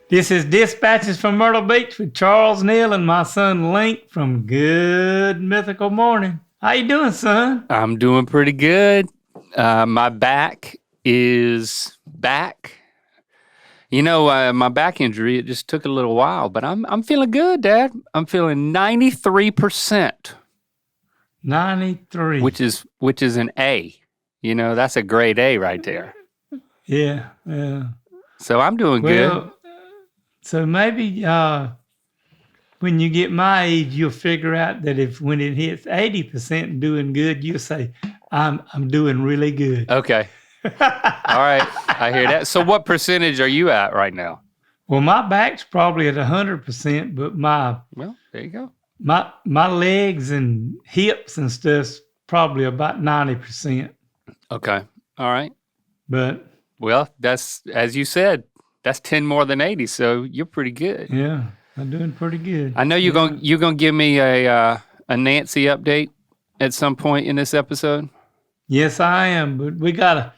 This is Dispatches from Myrtle Beach with Charles Neal and my son Link from Good Mythical Morning. How you doing, son? I'm doing pretty good. My back is back. You know, my back injury, it just took a little while, but I'm feeling good, Dad. I'm feeling 93%. 93. Which is an A. You know, that's a grade A right there. Yeah. So I'm doing good. So maybe when you get my age, you'll figure out that when it hits 80% doing good, you'll say, I'm doing really good. Okay. All right. I hear that. So what percentage are you at right now? Well, my back's probably at 100%, but well, there you go. My legs and hips and stuff's probably about 90%. Okay. All right. But well, that's, as you said, that's 10 more than 80, so you're pretty good. Yeah, I'm doing pretty good. I know you're gonna give me a Nancy update at some point in this episode. Yes, I am, but we're gonna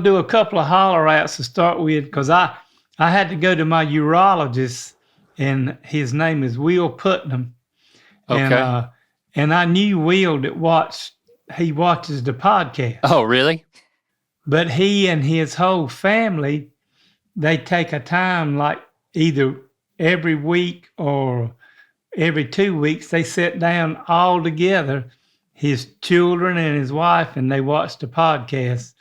do a couple of holler outs to start with, because I had to go to my urologist, and his name is Will Putnam. Okay. And I knew Will he watches the podcast. Oh, really? But he and his whole family, they take a time, like either every week or every 2 weeks, they sit down all together, his children and his wife, and they watch the podcast.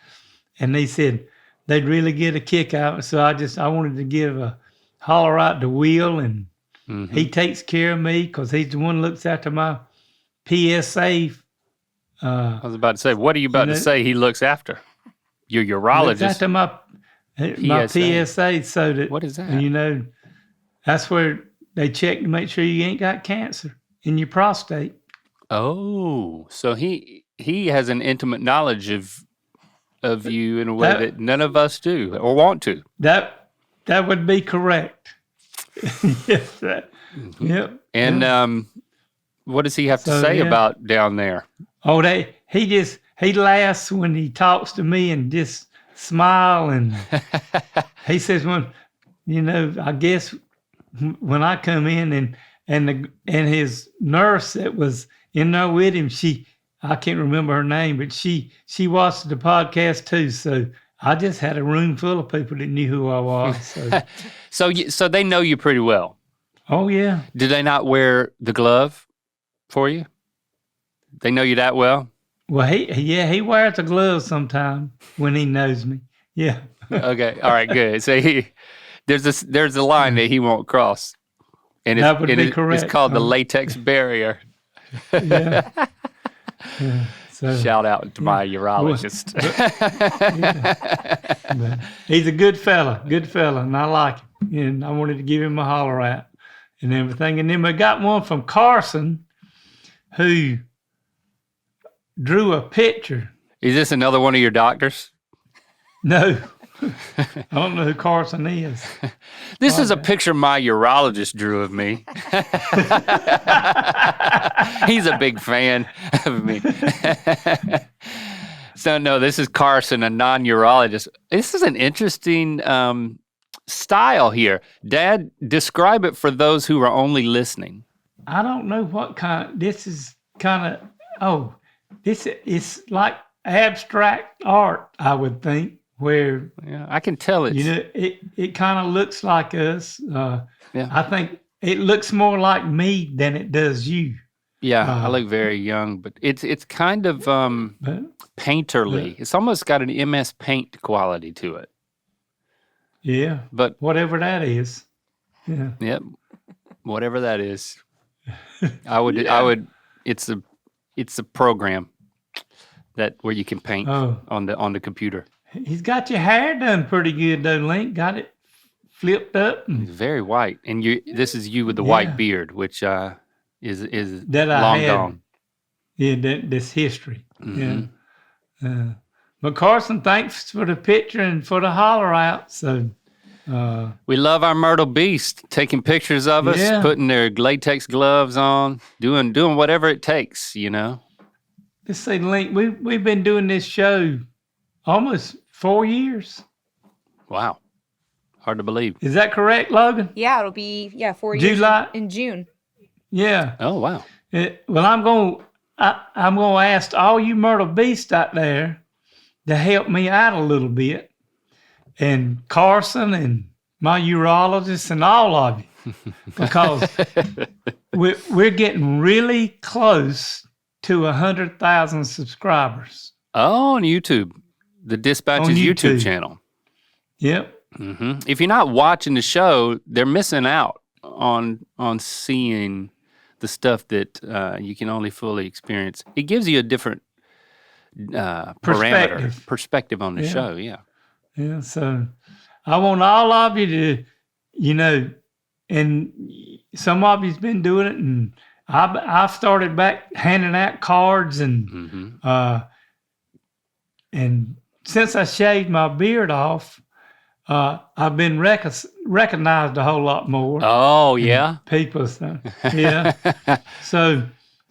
And they said they'd really get a kick out of it. So I wanted to give a holler out to Will, and he takes care of me because he's the one who looks after my PSA. I was about to say, what are you about to say he looks after? Your urologist? Looks after my PSA, so that, what is that? You know, that's where they check to make sure you ain't got cancer in your prostate. Oh, so he has an intimate knowledge of you in a way that none of us do or want to. That would be correct. Yes. Yep. And what does he have to say about down there? Oh, he laughs when he talks to me and just smile, and he says, I guess when I come in and his nurse that was in there with him, I can't remember her name, but she watched the podcast too. So I just had a room full of people that knew who I was. So, so they know you pretty well. Oh yeah. Do they not wear the glove for you? They know you that well? Well, he wears a glove sometime when he knows me. Yeah. Okay. All right. Good. So there's a line that he won't cross, and that would be correct. It's called the latex barrier. Yeah. So, shout out to my urologist. But he's a good fella, and I like him. And I wanted to give him a holler out and everything. And then we got one from Carson who drew a picture. Is this another one of your doctors? No. I don't know who Carson is. This is a picture my urologist drew of me. He's a big fan of me. So no, this is Carson, a non-urologist. This is an interesting style here. Dad, describe it for those who are only listening. I don't know what kind. This is kind of, this is like abstract art, I would think. Where I can tell it's it kind of looks like us. Yeah. I think it looks more like me than it does you. Yeah, I look very young, but it's kind of painterly. It's almost got an MS Paint quality to it. Yeah, but whatever that is. Yeah. Yep. Whatever that is. I would. It's a program where you can paint on the computer. He's got your hair done pretty good though, Link. Got it flipped up. It's very white, and this is you with the white beard, which is that long gone. Yeah, that's history. Mm-hmm. Yeah. But Carson, thanks for the picture and for the holler out. So we love our Myrtle Beast taking pictures of us, putting their latex gloves on, doing whatever it takes, you know. Let's see, Link. We've been doing this show almost 4 years. Wow. Hard to believe. Is that correct, Logan? Yeah, it'll be 4 years July? in June. Yeah. Oh, wow. Well, I'm going to ask all you Myrtle Beast out there to help me out a little bit, and Carson and my urologist and all of you, because we're getting really close to 100,000 subscribers. Oh, on YouTube, the Dispatches YouTube channel. Yep. Mm-hmm. If you're not watching the show, they're missing out on seeing the stuff that you can only fully experience. It gives you a different perspective on the show. Yeah. Yeah. So I want all of you to, and some of you's been doing it, and I've started back handing out cards, and and since I shaved my beard off, I've been recognized a whole lot more. Oh, yeah? People, yeah. So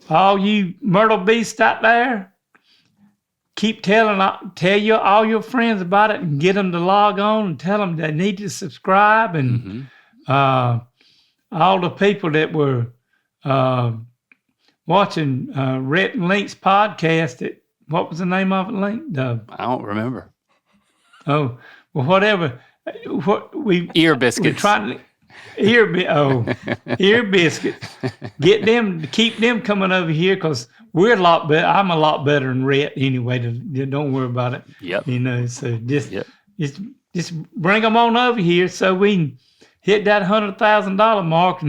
all you Myrtle Beasts out there, keep tell all your friends about it, and get them to log on and tell them they need to subscribe. And all the people that were watching Rhett and Link's podcast, what was the name of it, Link? I don't remember. Oh, well, whatever. Ear biscuits. We're trying to ear biscuits. Get them, keep them coming over here, because we're a lot better. I'm a lot better than Rhett anyway. Don't worry about it. Yep. So just bring them on over here so we can hit that $100,000 mark.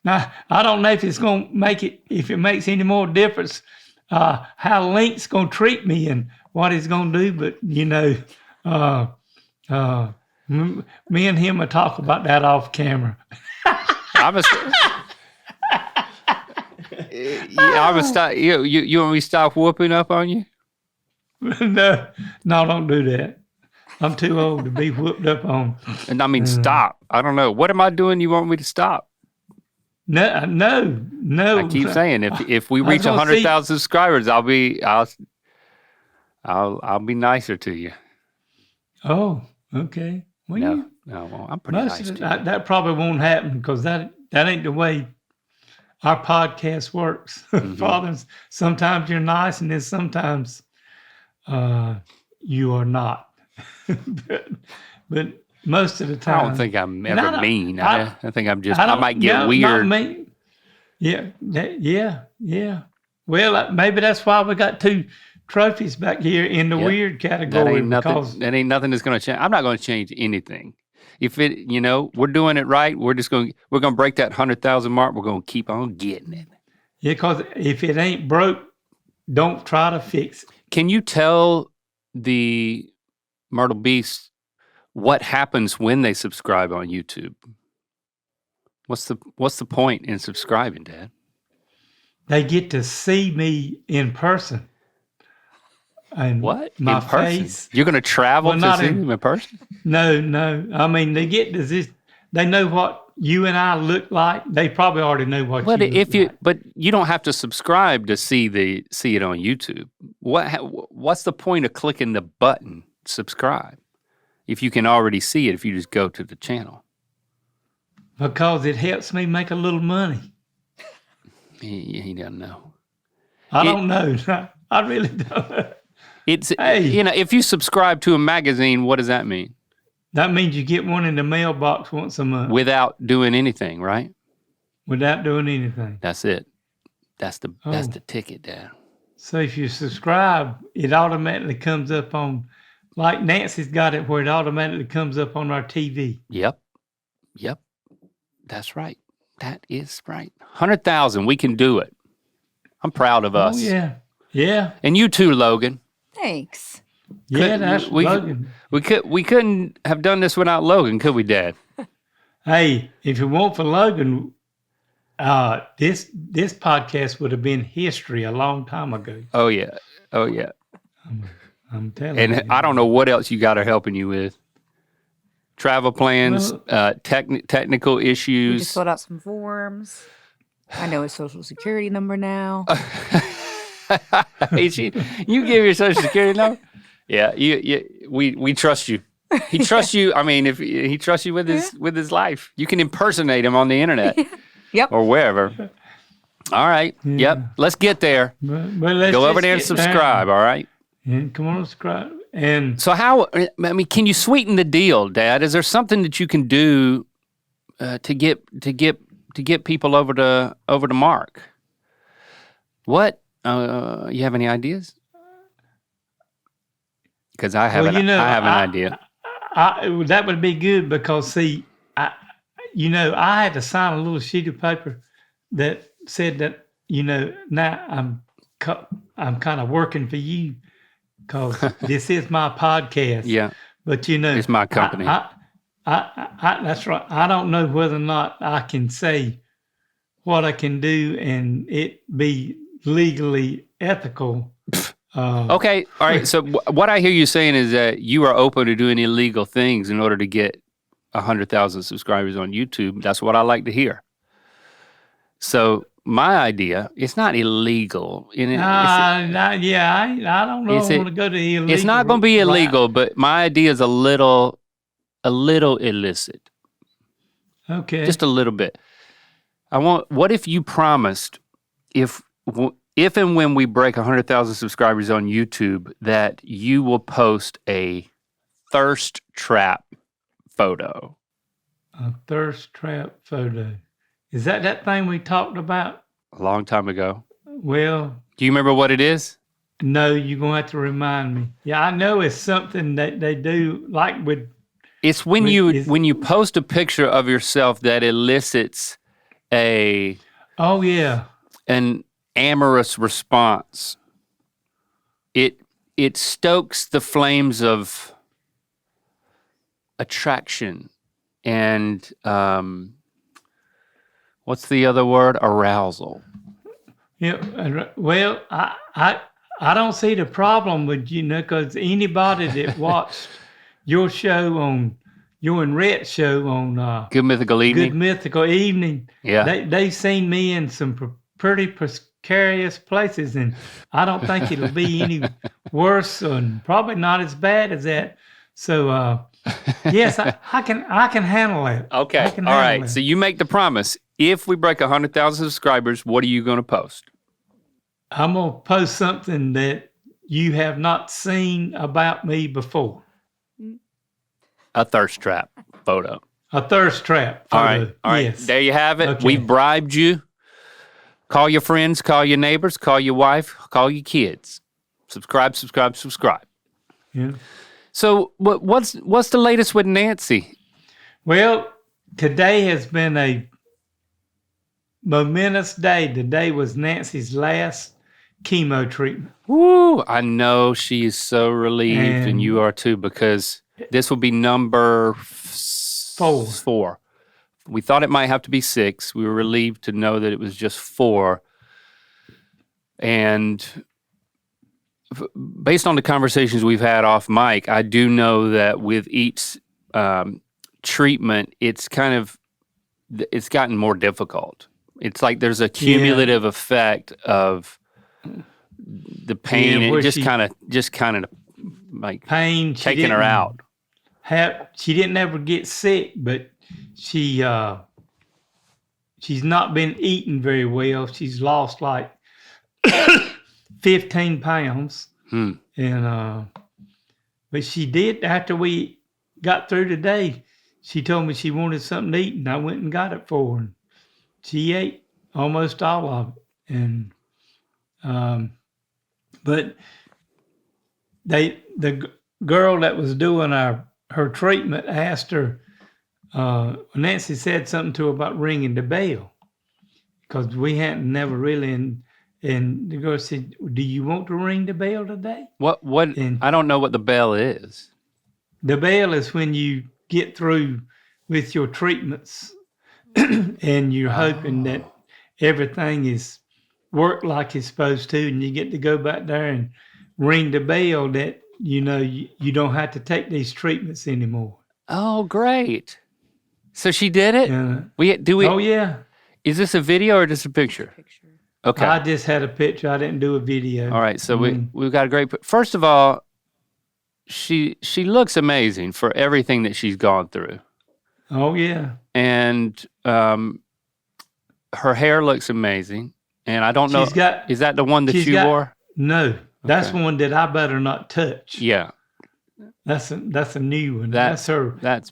Now I don't know if it's gonna if it makes any more difference how Link's gonna treat me and what he's gonna do, but me and him will talk about that off camera. I'm a stop. You want me to stop whooping up on you? No, don't do that. I'm too old to be whooped up on. And I mean, stop. I don't know. What am I doing? You want me to stop? No. I keep saying if we reach 100,000 subscribers, I'll be nicer to you. Oh, okay. Well, no, I'm pretty nice to you. That probably won't happen, because that ain't the way our podcast works. Fathers, sometimes you're nice, and then sometimes you are not. but most of the time, I don't think I'm ever mean. I think I'm just. I might get weird. Not mean. Yeah. Well, maybe that's why we got 2 trophies back here in the weird category. That ain't nothing that's going to change. I'm not going to change anything. If it, we're doing it right, we're going to break that 100,000 mark. We're going to keep on getting it. Yeah, because if it ain't broke, don't try to fix it. Can you tell the Myrtle Beast what happens when they subscribe on YouTube? What's the point in subscribing, Dad? They get to see me in person. And what? My in person? face. You're going to travel to see them in person? No. I mean, they get to this. They know what you and I look like. They probably already know what you look like. But you don't have to subscribe to see it on YouTube. What's the point of clicking the button subscribe if you can already see it if you just go to the channel? Because it helps me make a little money. He doesn't know. I don't know. I really don't. If you subscribe to a magazine, what does that mean? That means you get one in the mailbox once a month. Without doing anything, right? Without doing anything. That's it. That's the ticket, Dad. So if you subscribe, it automatically comes up on, like Nancy's got it, where it automatically comes up on our TV. Yep. That's right. That is right. 100,000, we can do it. I'm proud of us. Oh, yeah. And you too, Logan. Thanks. That's Logan. We couldn't have done this without Logan, could we, Dad? Hey, if it weren't for Logan, this podcast would have been history a long time ago. Oh yeah. I'm telling you. And I don't know what else you got her helping you with. Travel plans, technical issues. We just filled out some forms. I know his social security number now. You give your social security number? Yeah, we trust you. He trusts you. I mean, if he trusts you with his life, you can impersonate him on the internet Yep. or wherever. All right. Yeah. Yep. Let's get there. But let's Go over just there and get subscribe. down. All right. And come on, subscribe. And So can you sweeten the deal, Dad? Is there something that you can do to get people over to Mark? What? You have any ideas? Because I have an idea. That would be good because see, I had to sign a little sheet of paper that said that now I'm kind of working for you because this is my podcast. Yeah, but it's my company. That's right. I don't know whether or not I can say what I can do and it be legally ethical. Okay, all right. So what I hear you saying is that you are open to doing illegal things in order to get 100,000 subscribers on YouTube. That's what I like to hear. So my idea, it's not illegal. I don't know. I want to go to illegal. It's not going to be illegal, but my idea is a little illicit. Okay. Just a little bit. What if you promised if and when we break 100,000 subscribers on YouTube that you will post a thirst trap photo? A thirst trap photo. Is that thing we talked about? A long time ago. Well. Do you remember what it is? No, you're going to have to remind me. Yeah, I know it's something that they do like with. It's when you post a picture of yourself that elicits a. Oh, yeah. An amorous response. It stokes the flames of attraction and what's the other word? Arousal. Yeah. Well, I don't see the problem with because anybody that watched your and Rhett's show on Good Mythical Evening. Yeah. They've seen me in some pretty precarious places, and I don't think it'll be any worse and probably not as bad as that. So, yes, I can handle it. Okay. All right. So you make the promise. If we break 100,000 subscribers, what are you going to post? I'm going to post something that you have not seen about me before. A thirst trap photo. A thirst trap photo. All right. Yes. There you have it. Okay. We've bribed you. Call your friends, call your neighbors, call your wife, call your kids. Subscribe. Yeah. So what's the latest with Nancy? Well, today has been a momentous day. Today was Nancy's last chemo treatment. Woo! I know she is so relieved, and you are too, because this will be number 4. We thought it might have to be 6. We were relieved to know that it was just 4. And based on the conversations we've had off mic, I do know that with each treatment, it's gotten more difficult. It's like there's a cumulative effect of the pain, and just kind of like pain taking her out. She didn't ever get sick, but she's not been eating very well. She's lost like 15 pounds. And but she did, after we got through today, she told me she wanted something to eat, and I went and got it for her. And she ate almost all of it. And but the girl that was doing her treatment asked her, Nancy said something to her about ringing the bell, because we hadn't never really, and the girl said, do you want to ring the bell today? What? And I don't know what the bell is. The bell is when you get through with your treatments and you're hoping that everything is worked like it's supposed to, and you get to go back there and ring the bell that you don't have to take these treatments anymore. Oh, great. So she did it? Oh, yeah. Is this a video or just a picture? Okay. I just had a picture. I didn't do a video. All right. So we've got a great... First of all, she looks amazing for everything that she's gone through. Oh yeah. And her hair looks amazing. And I don't know, is that the one that you wore? No, that's one that I better not touch. Yeah. That's a new one. That's her. That's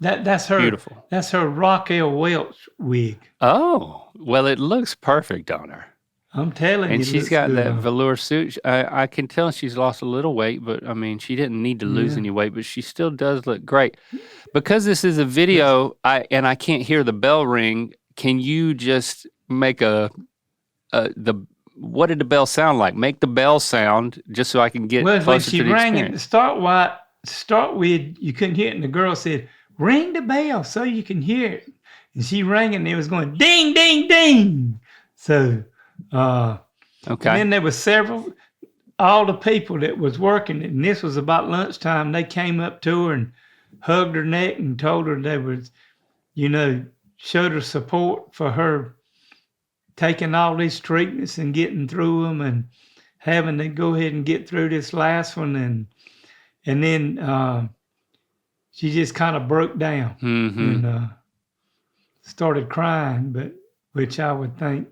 her. Beautiful. That's her Raquel Welch wig. Oh, well, it looks perfect on her. I'm telling you. And she's got that velour suit. I can tell she's lost a little weight, but I mean, she didn't need to lose any weight, but she still does look great. Because this is a video, and I can't hear the bell ring. Can you just make what did the bell sound like? Make the bell sound just so I can get closer to the experience. When she rang it to start with, you couldn't hear it, and the girl said, "Ring the bell so you can hear it." And she rang it, and it was going ding, ding, ding. So, okay. And then there was all the people that was working, and this was about lunchtime. They came up to her and hugged her neck and told her they was, showed her support for her taking all these treatments and getting through them and having to go ahead and get through this last one. And then she just kind of broke down and started crying, which I would think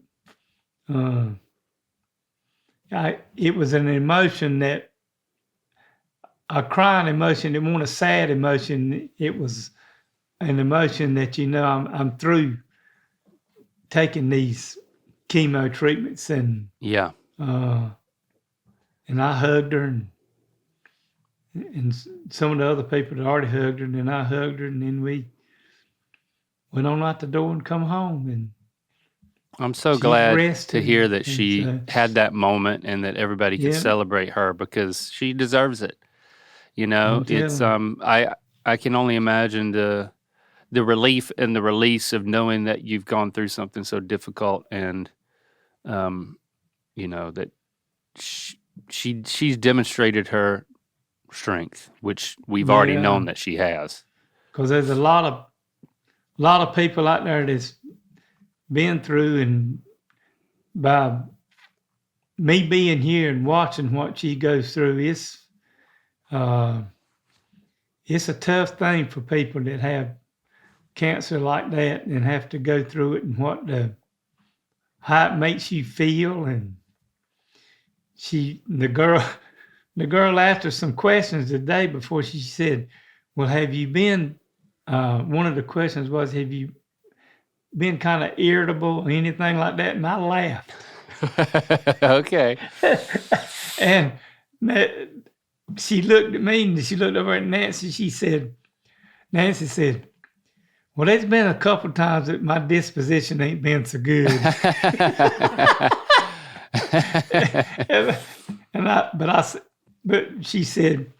it was an emotion a crying emotion. It wasn't a sad emotion. It was an emotion that, I'm through taking these chemo treatments and I hugged her and some of the other people had already hugged her, and then I hugged her, and then we went on out the door and come home. And I'm so glad to hear that she had that moment and that everybody could celebrate her, because she deserves it. It's I can only imagine the relief and the release of knowing that you've gone through something so difficult, and that she's demonstrated her strength, which we've already known that she has. Because there's a lot of people out there that's been through, and by me being here and watching what she goes through, it's a tough thing for people that have cancer like that and have to go through it, and how it makes you feel. And the girl asked her some questions the day before. She said, "Well, have you been?" One of the questions was, "Have you been kind of irritable or anything like that?" And I laughed. Okay. And she looked at me, and she looked over at Nancy. Nancy said, "Well, there's been a couple times that my disposition ain't been so good." But she said,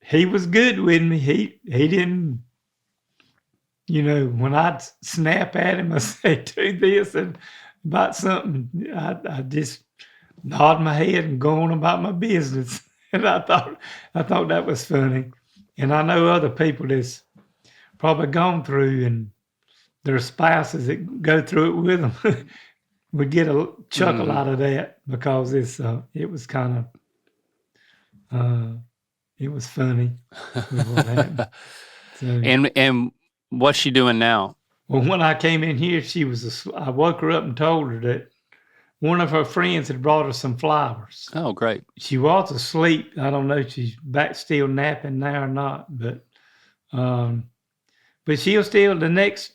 "He was good with me. He didn't, when I'd snap at him, I say, do this and about something, I just nod my head and go on about my business." And I thought that was funny. And I know other people that's probably gone through, and their spouses that go through it with them would get a chuckle out of that, because it was kind of it was funny with what happened. So, and what's she doing now? Well, when I came in here, I woke her up and told her that one of her friends had brought her some flowers. Oh, great. She was asleep. I don't know if she's back still napping now or not, but she'll still, the next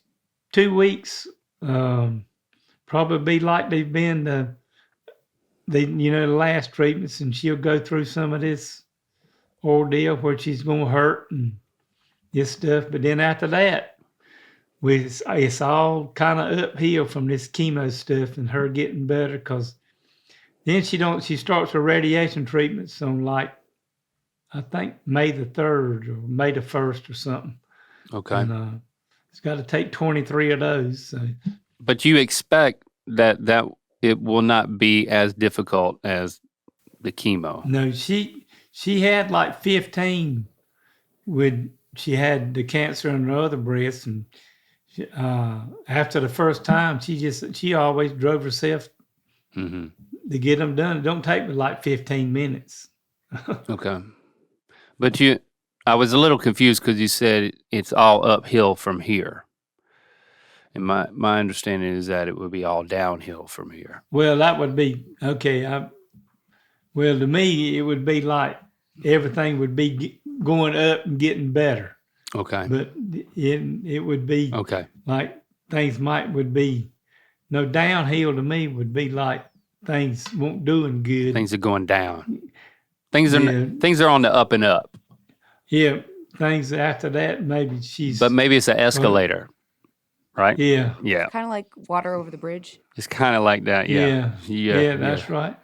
2 weeks, probably be like they've been the last treatments, and she'll go through some of this ordeal where she's going to hurt and this stuff. But then after that, it's all kind of uphill from this chemo stuff and her getting better, because then she starts her radiation treatments on, like, I think May the 3rd or May the 1st or something. Okay. And it's got to take 23 of those. So. But you expect that it will not be as difficult as the chemo? No, she had like 15 she had the cancer in her other breast, and after the first time, she always drove herself to get them done. It don't take but like 15 minutes. Okay. But you I was a little confused because you said it's all uphill from here. And my understanding is that it would be all downhill from here. Well, that would be okay. Well, to me, it would be like everything would be going up and getting better. Okay. But it would be Okay. like things would be no downhill to me would be like things won't doing good. Things are going down. Things Yeah. are on the up and up. Yeah, things after that maybe she's. But maybe it's an escalator, right? Yeah. Yeah. Kind of like water over the bridge. It's kind of like that. Yeah. Yeah, that's right.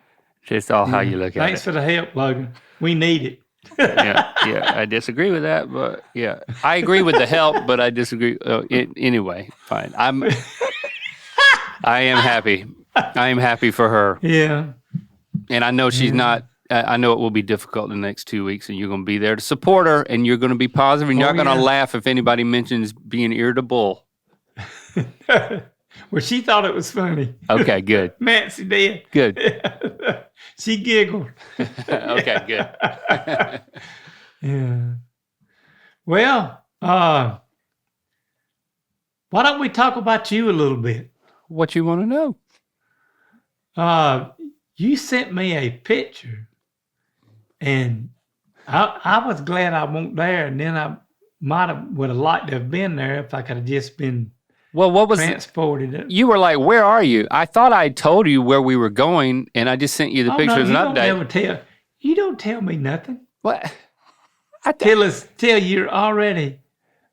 Just all how you look at it. Thanks for the help, Logan. We need it. Yeah. I disagree with that, but yeah, I agree with the help, but I disagree. Anyway, fine. I am happy. I am happy for her. Yeah. And I know she's not. I know it will be difficult in the next 2 weeks, and you're going to be there to support her, and you're going to be positive, and you're not going to laugh if anybody mentions being irritable. Well, she thought it was funny. Okay, good. Nancy did. Good. She giggled. Okay, good. Yeah. Well, why don't we talk about you a little bit? What you want to know? You sent me a picture, and I was glad I wasn't there, and then I would have liked to have been there if I could have just been Well, what was transported. You were like, "Where are you?" I thought I told you where we were going, and I just sent you the picture as an update. You don't tell me nothing. What? Till you're already.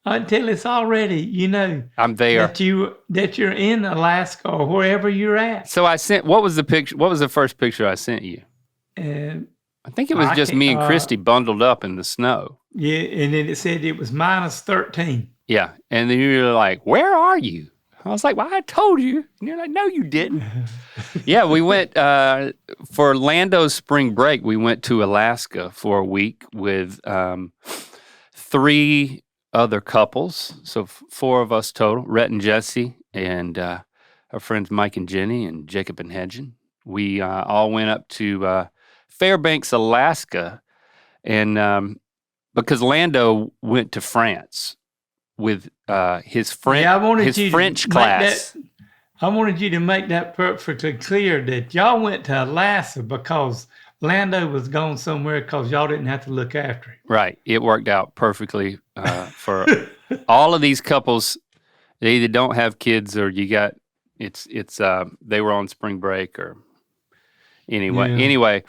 Until it's already, I'm there. that you're in Alaska or wherever you're at. So I sent. What was the picture? What was the first picture I sent you? I think it was just me and Christy bundled up in the snow. Yeah, and then it said it was -13. Yeah, and then you were like, "Where are you?" I was like, "Well, I told you." And you're like, "No, you didn't." Yeah, we went for Lando's spring break. We went to Alaska for a week with 3 other couples, so 4 of us total. Rhett and Jesse, and our friends Mike and Jenny, and Jacob and Hedgen. We all went up to Fairbanks, Alaska, and because Lando went to France with his French class. I wanted you to make that perfectly clear that y'all went to Alaska because Lando was going somewhere because y'all didn't have to look after him. Right. It worked out perfectly for all of these couples. They either don't have kids or they were on spring break or anyway. Yeah. Anyway,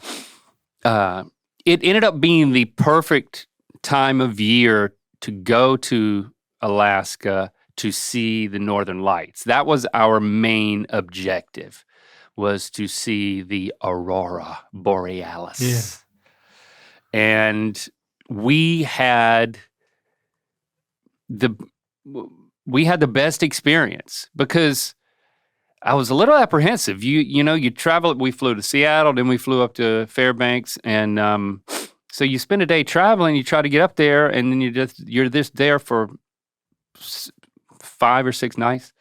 it ended up being the perfect time of year to go to Alaska to see the Northern Lights. That was our main objective, was to see the Aurora Borealis. Yeah. And we had the best experience because I was a little apprehensive. You travel. We flew to Seattle, then we flew up to Fairbanks, and so you spend a day traveling. You try to get up there, and then you're just there for 5 or 6 nights,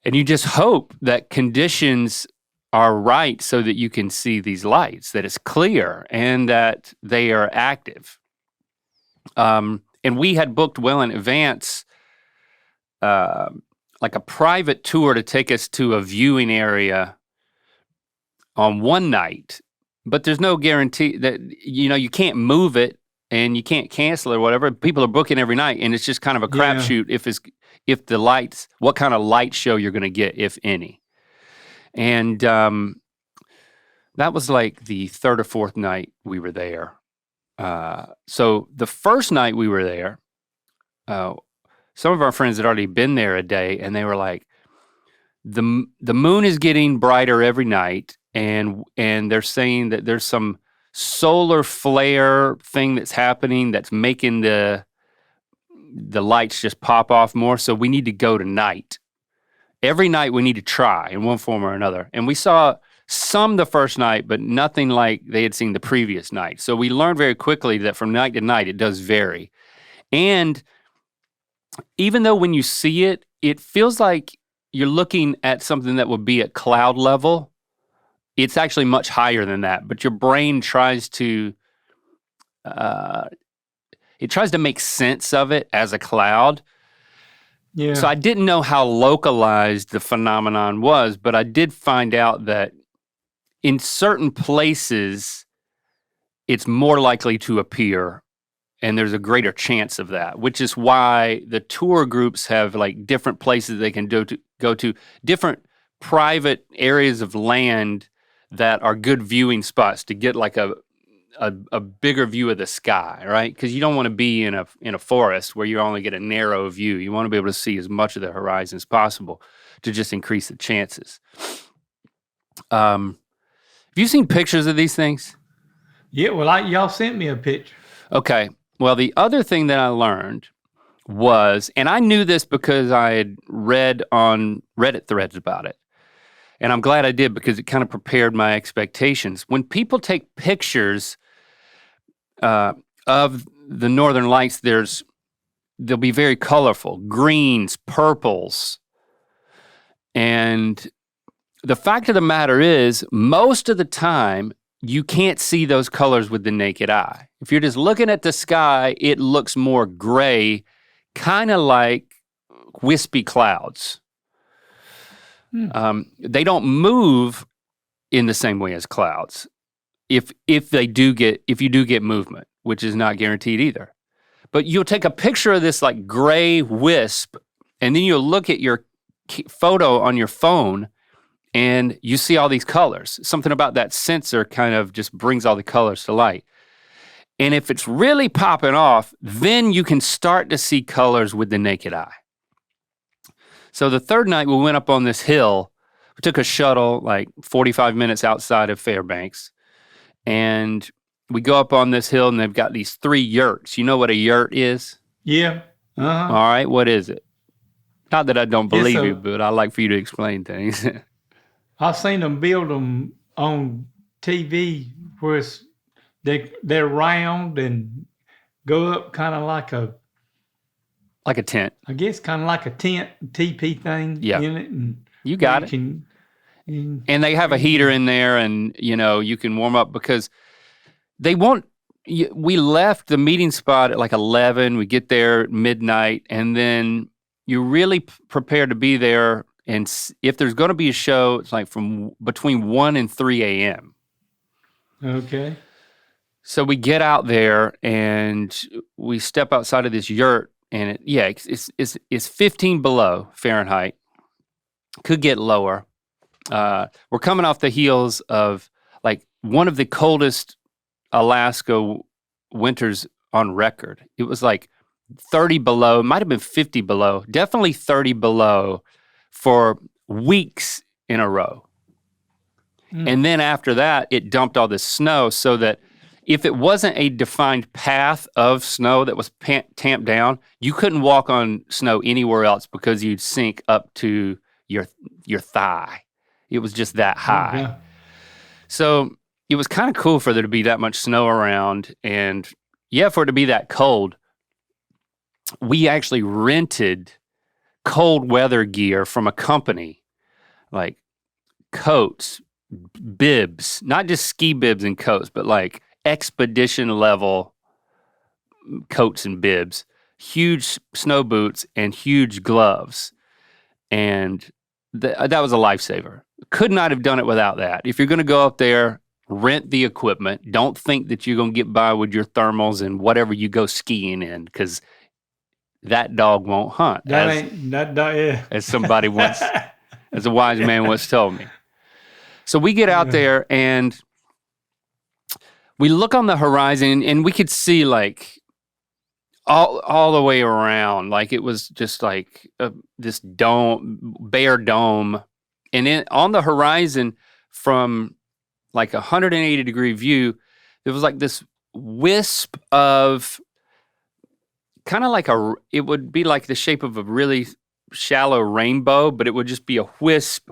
and you just hope that conditions are right so that you can see these lights, that it's clear, and that they are active. And we had booked well in advance, like a private tour to take us to a viewing area on one night, but there's no guarantee that, you can't move it and you can't cancel it or whatever. People are booking every night, and it's just kind of a crapshoot if the lights, what kind of light show you're going to get, if any. And that was like the 3rd or 4th night we were there. So the first night we were there, some of our friends had already been there a day, and they were like, the moon is getting brighter every night, and they're saying that there's some solar flare thing that's happening that's making the lights just pop off more, so we need to go tonight. Every night we need to try in one form or another. And we saw some the first night, but nothing like they had seen the previous night. So we learned very quickly that from night to night, it does vary. And even though when you see it, it feels like you're looking at something that would be at cloud level, it's actually much higher than that. But your brain tries to it tries to make sense of it as a cloud. Yeah. So I didn't know how localized the phenomenon was, but I did find out that in certain places, it's more likely to appear, and there's a greater chance of that, which is why the tour groups have like different places they can go to different private areas of land that are good viewing spots to get like a bigger view of the sky, right? Because you don't want to be in a forest where you only get a narrow view. You want to be able to see as much of the horizon as possible to just increase the chances. Have you seen pictures of these things? Yeah, well, y'all sent me a picture. Okay. Well, the other thing that I learned was, and I knew this because I had read on Reddit threads about it, and I'm glad I did because it kind of prepared my expectations. When people take pictures of the Northern Lights, they'll be very colorful, greens, purples, and the fact of the matter is, most of the time, you can't see those colors with the naked eye. If you're just looking at the sky, it looks more gray, kind of like wispy clouds. They don't move in the same way as clouds. If you do get movement, which is not guaranteed either. But you'll take a picture of this like gray wisp, and then you'll look at your photo on your phone, and you see all these colors. Something about that sensor kind of just brings all the colors to light. And if it's really popping off, then you can start to see colors with the naked eye. So the third night we went up on this hill. We took a shuttle like 45 minutes outside of Fairbanks. And we go up on this hill and they've got these 3 yurts. You know what a yurt is? Yeah. Uh-huh. All right, what is it? Not that I don't believe you, but I like for you to explain things. I've seen them build them on TV where they're round and go up kind of like a tent. I guess kind of like a tent, teepee thing in it. And you got it. And they have a heater in there, and you can warm up because they won't. We left the meeting spot at like 11. We get there at midnight, and then you're really prepared to be there. And if there's going to be a show, it's like from between 1 and 3 a.m. Okay. So we get out there and we step outside of this yurt, and it's 15 below Fahrenheit. Could get lower. We're coming off the heels of like one of the coldest Alaska winters on record. It was like 30 below, it might have been 50 below, definitely 30 below for weeks in a row. And then after that, it dumped all this snow so that if it wasn't a defined path of snow that was tamped down, you couldn't walk on snow anywhere else because you'd sink up to your thigh. It was just that high. Yeah. So it was kind of cool for there to be that much snow around, and for it to be that cold. We actually rented cold weather gear from a company, like coats, bibs, not just ski bibs and coats, but like expedition level coats and bibs, huge snow boots and huge gloves. And that was a lifesaver. Could not have done it without that. If you're going to go up there, rent the equipment. Don't think that you're going to get by with your thermals and whatever you go skiing in, because that dog won't hunt. As somebody once, as a wise man once told me. So we get out there and we look on the horizon, and we could see like all the way around. Like it was just like this bare dome. And on the horizon from like 180-degree view, there was like this wisp of kind of like it would be like the shape of a really shallow rainbow, but it would just be a wisp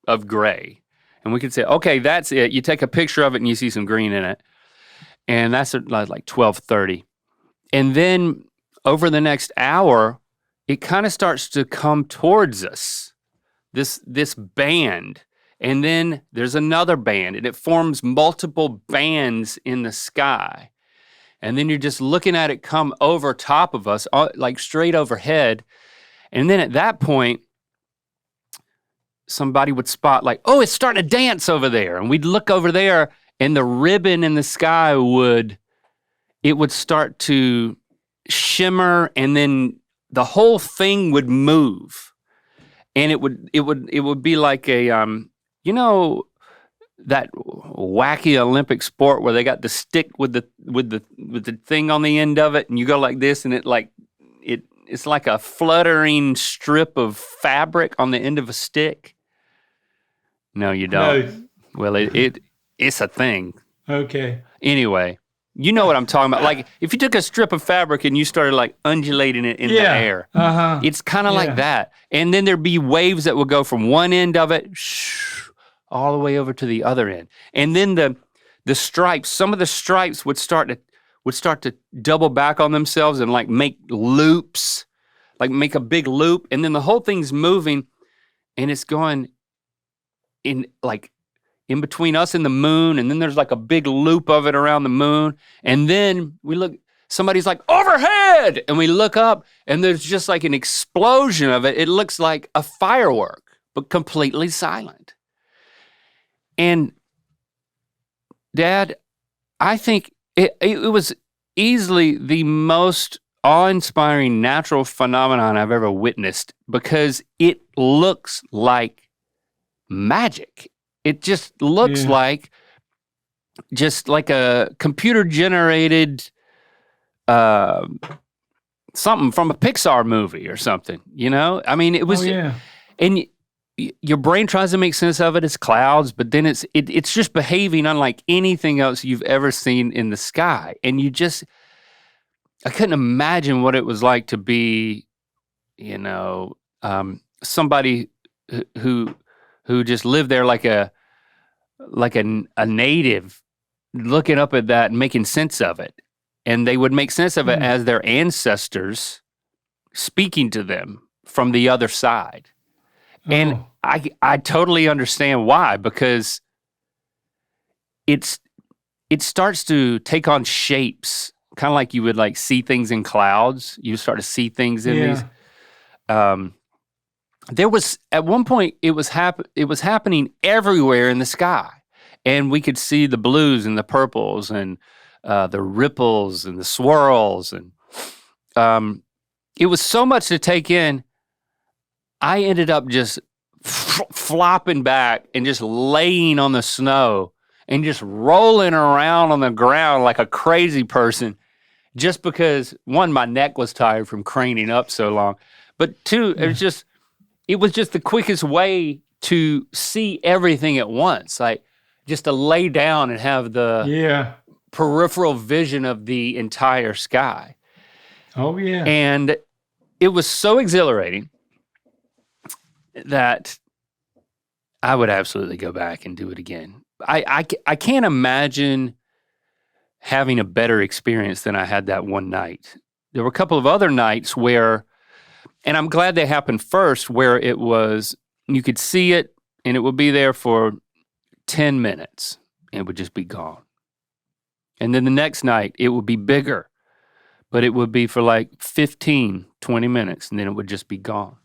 of gray. And we could say, okay, that's it. You take a picture of it and you see some green in it. And that's at like 12:30. And then over the next hour, it kind of starts to come towards us, this band. And then there's another band, and it forms multiple bands in the sky. and then you're just looking at it come over top of us, like straight overhead. And then at that point, somebody would spot like, oh, it's starting to dance over there. And we'd look over there, and the ribbon in the sky would start to shimmer, and then the whole thing would move. And it would be like a that wacky Olympic sport where they got the stick with the thing on the end of it, and you go like this, and it's like a fluttering strip of fabric on the end of a stick. No, you don't. No. Well, it's a thing. Okay. Anyway, you know what I'm talking about. Like if you took a strip of fabric and you started like undulating it in the air, it's kind of like that. And then there'd be waves that would go from one end of it all the way over to the other end. And then the stripes, some of the stripes would start to double back on themselves and like make loops, like make a big loop. And then the whole thing's moving, and it's going in between us and the moon. And then there's like a big loop of it around the moon. And then we look, somebody's like, overhead! And we look up, and there's just like an explosion of it. It looks like a firework, but completely silent. And Dad, I think it was easily the most awe-inspiring natural phenomenon I've ever witnessed, because it looks like magic. It just looks like a computer-generated something from a Pixar movie or something, you know? I mean, it was, and your brain tries to make sense of it as clouds, but then it's just behaving unlike anything else you've ever seen in the sky. And I couldn't imagine what it was like to be, somebody who just lived there like a native, looking up at that and making sense of it. And they would make sense of it as their ancestors speaking to them from the other side. And I totally understand why, because it starts to take on shapes, kind of like you would like see things in clouds. You start to see things in these. There was at one point it was happening everywhere in the sky, and we could see the blues and the purples and the ripples and the swirls, and it was so much to take in. I ended up just flopping back and just laying on the snow and just rolling around on the ground like a crazy person, just because, one, my neck was tired from craning up so long, but two, it was just the quickest way to see everything at once, like just to lay down and have the peripheral vision of the entire sky. Oh, yeah. And it was so exhilarating that I would absolutely go back and do it again. I can't imagine having a better experience than I had that one night. There were a couple of other nights where, and I'm glad they happened first, where it was, you could see it and it would be there for 10 minutes and it would just be gone. And then the next night it would be bigger, but it would be for like 15, 20 minutes and then it would just be gone.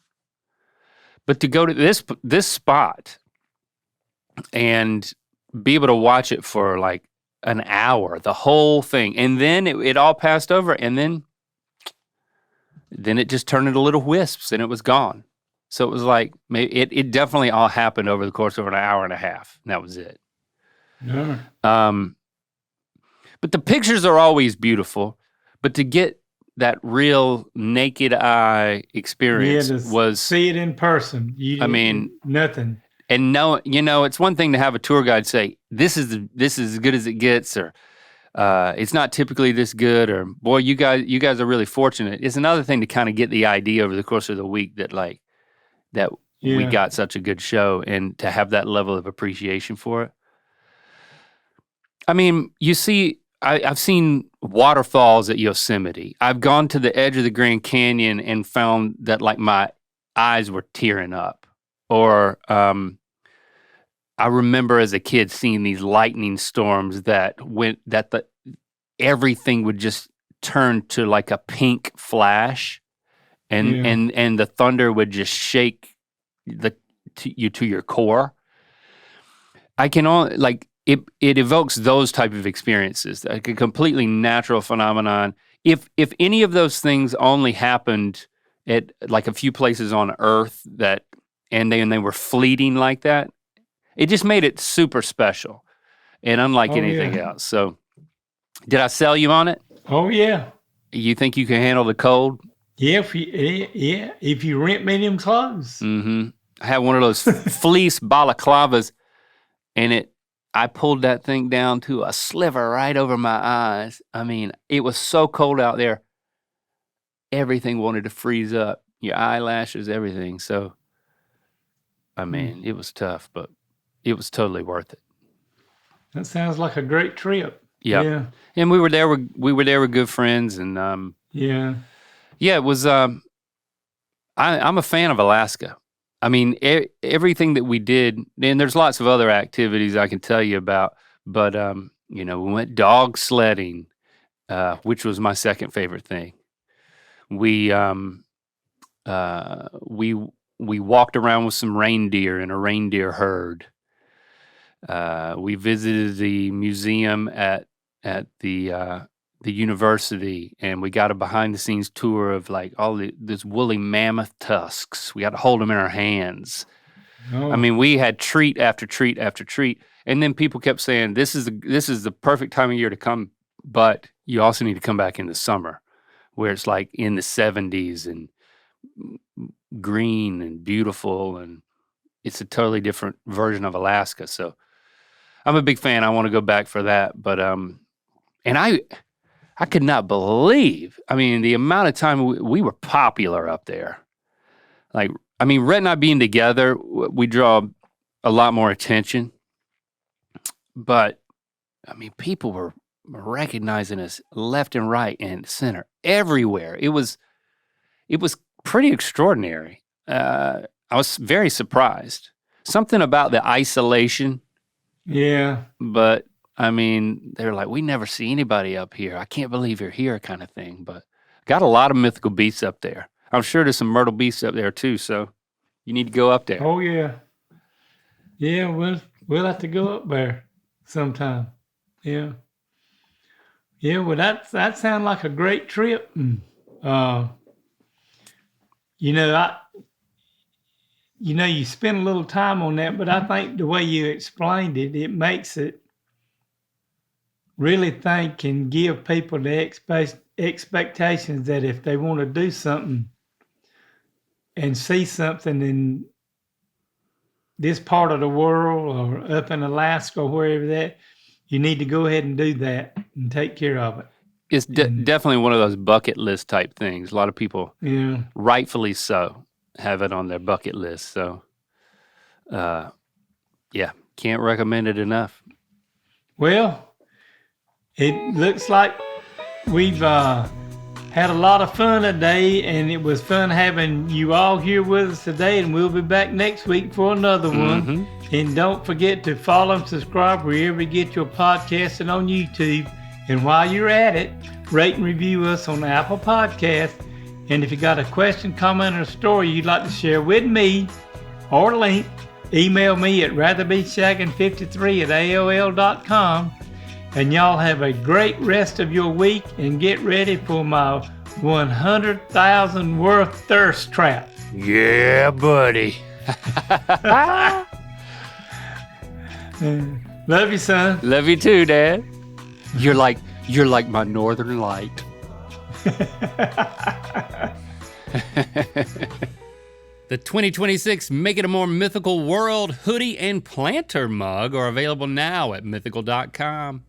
But to go to this spot and be able to watch it for like an hour, the whole thing, and then it all passed over, and then it just turned into little wisps, and it was gone. So it was like it definitely all happened over the course of an hour and a half, and that was it. Yeah. But the pictures are always beautiful, but to get that real naked eye experience was see it in person. Nothing. And no, it's one thing to have a tour guide say, this is as good as it gets, or it's not typically this good, or boy, you guys are really fortunate. It's another thing to kind of get the idea over the course of the week that we got such a good show, and to have that level of appreciation for it. I mean, you see, I've seen waterfalls at Yosemite. I've gone to the edge of the Grand Canyon and found that like my eyes were tearing up. Or I remember as a kid seeing these lightning storms that everything would just turn to like a pink flash, and the thunder would just shake you to your core. I can only it evokes those type of experiences, like a completely natural phenomenon. If any of those things only happened at like a few places on Earth and they were fleeting like that, it just made it super special and unlike anything else. So, did I sell you on it? Oh yeah. You think you can handle the cold? Yeah, if you rent me them clothes. Mm-hmm. I had one of those fleece balaclavas, and I pulled that thing down to a sliver right over my eyes. I mean, it was so cold out there. Everything wanted to freeze up. Your eyelashes, everything. So, I mean, it was tough, but it was totally worth it. That sounds like a great trip. Yep. Yeah. And we were there with good friends, and it was. I'm a fan of Alaska. I mean, everything that we did, and there's lots of other activities I can tell you about, but we went dog sledding, which was my second favorite thing. We walked around with some reindeer in a reindeer herd. We visited the museum at the university, and we got a behind-the-scenes tour of like all this woolly mammoth tusks. We got to hold them in our hands. Oh. I mean, we had treat after treat after treat, and then people kept saying, "This is the perfect time of year to come, but you also need to come back in the summer, where it's like in the 70s and green and beautiful, and it's a totally different version of Alaska." So I'm a big fan. I want to go back for that, but and I could not believe, I mean, the amount of time we were popular up there. Like, I mean, Rhett and I being together, we draw a lot more attention. But, I mean, people were recognizing us left and right and center, everywhere. It was pretty extraordinary. I was very surprised. Something about the isolation. Yeah. But, I mean, they were like, "We never see anybody up here. I can't believe you're here," kind of thing. But got a lot of mythical beasts up there. I'm sure there's some Myrtle beasts up there too, so you need to go up there. Oh yeah. Yeah, we'll have to go up there sometime. Yeah. Yeah, well that sounds like a great trip. You spend a little time on that, but I think the way you explained it, it makes it really think and give people the expectations that if they want to do something and see something in this part of the world or up in Alaska or wherever that, you need to go ahead and do that and take care of it. It's definitely one of those bucket list type things. A lot of people, rightfully so, have it on their bucket list. So, can't recommend it enough. Well, it looks like we've had a lot of fun today, and it was fun having you all here with us today, and we'll be back next week for another one. And don't forget to follow and subscribe wherever you get your podcasts and on YouTube. And while you're at it, rate and review us on Apple Podcasts. And if you got a question, comment, or story you'd like to share with me or Link, email me at ratherbeShaggin53@AOL.com. And y'all have a great rest of your week, and get ready for my 100,000 worth thirst trap. Yeah, buddy. Love you, son. Love you too, Dad. You're like my northern light. The 2026 Make It a More Mythical World hoodie and planter mug are available now at mythical.com.